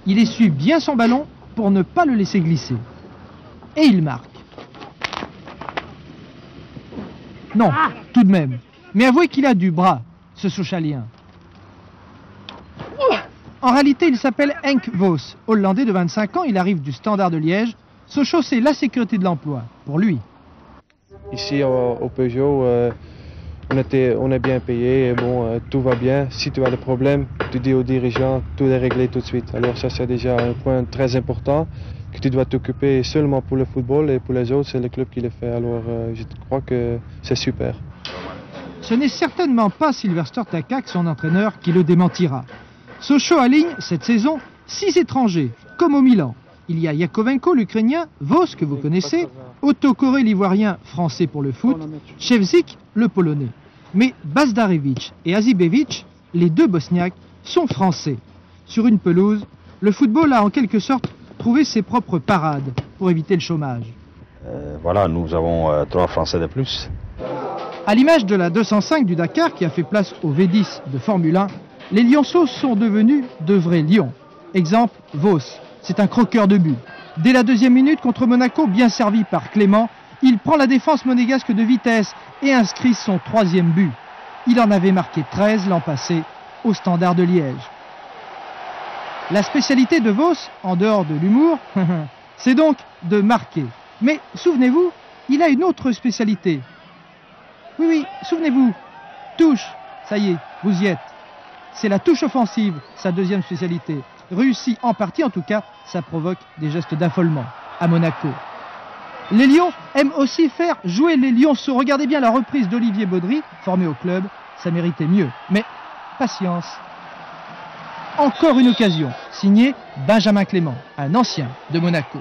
Il essuie bien son ballon pour ne pas le laisser glisser. Et il marque. Non, tout de même. Mais avouez qu'il a du bras, ce Sochalien. En réalité, il s'appelle Henk Vos. Hollandais de 25 ans, il arrive du Standard de Liège. Sochaux, c'est la sécurité de l'emploi, pour lui. Ici, au Peugeot, on est bien payé et bon, tout va bien. Si tu as des problèmes, tu dis aux dirigeants, tout est réglé tout de suite. Alors ça, c'est déjà un point très important, que tu dois t'occuper seulement pour le football et pour les autres, c'est le club qui le fait. Alors je crois que c'est super. Ce n'est certainement pas Sylvester Takak, son entraîneur, qui le démentira. Sochaux aligne cette saison 6 étrangers, comme au Milan. Il y a Yakovenko, l'Ukrainien, Vos, que vous connaissez, Otto Coré, l'Ivoirien, français pour le foot, Ševčík, le Polonais. Mais Bazdarevic et Azibevic, les deux Bosniaques, sont français. Sur une pelouse, le football a en quelque sorte trouvé ses propres parades pour éviter le chômage. Voilà, nous avons 3 Français de plus. À l'image de la 205 du Dakar qui a fait place au V10 de Formule 1, les lionceaux sont devenus de vrais lions. Exemple, Vos, c'est un croqueur de but. Dès la 2e minute contre Monaco, bien servi par Clément, il prend la défense monégasque de vitesse et inscrit son 3e but. Il en avait marqué 13 l'an passé au Standard de Liège. La spécialité de Vos, en dehors de l'humour, c'est donc de marquer. Mais souvenez-vous, il a une autre spécialité. Oui, souvenez-vous, touche, ça y est, vous y êtes. C'est la touche offensive, sa 2e spécialité. Réussie en partie, en tout cas, ça provoque des gestes d'affolement à Monaco. Les Lions aiment aussi faire jouer les lionceaux. Regardez bien la reprise d'Olivier Baudry, formé au club, ça méritait mieux. Mais patience. Encore une occasion, signée Benjamin Clément, un ancien de Monaco.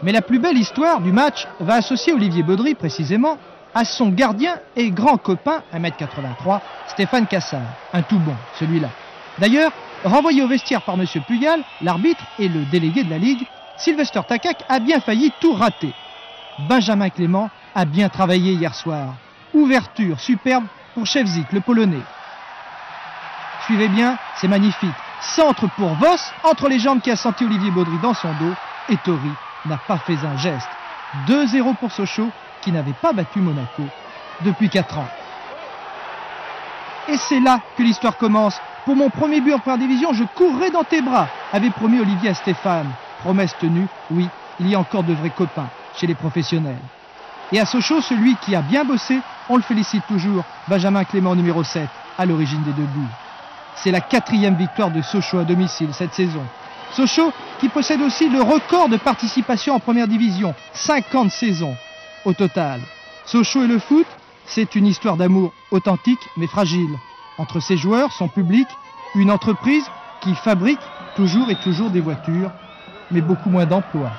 Mais la plus belle histoire du match va associer Olivier Baudry, précisément, à son gardien et grand copain, 1m83, Stéphane Cassard. Un tout bon, celui-là. D'ailleurs, renvoyé au vestiaire par M. Puyal, l'arbitre et le délégué de la Ligue, Sylvester Takak a bien failli tout rater. Benjamin Clément a bien travaillé hier soir. Ouverture superbe pour Ševčík, le Polonais. Suivez bien, c'est magnifique. Centre pour Vos, entre les jambes qui a senti Olivier Baudry dans son dos, et Tori n'a pas fait un geste. 2-0 pour Sochaux, qui n'avait pas battu Monaco depuis 4 ans. Et c'est là que l'histoire commence. Pour mon premier but en première division, je courrai dans tes bras, avait promis Olivier à Stéphane. Promesse tenue, oui, il y a encore de vrais copains chez les professionnels. Et à Sochaux, celui qui a bien bossé, on le félicite toujours, Benjamin Clément numéro 7, à l'origine des 2 buts. C'est la 4e victoire de Sochaux à domicile cette saison. Sochaux qui possède aussi le record de participation en première division, 50 saisons au total. Sochaux et le foot, c'est une histoire d'amour authentique mais fragile. Entre ses joueurs, son public, une entreprise qui fabrique toujours et toujours des voitures, mais beaucoup moins d'emplois.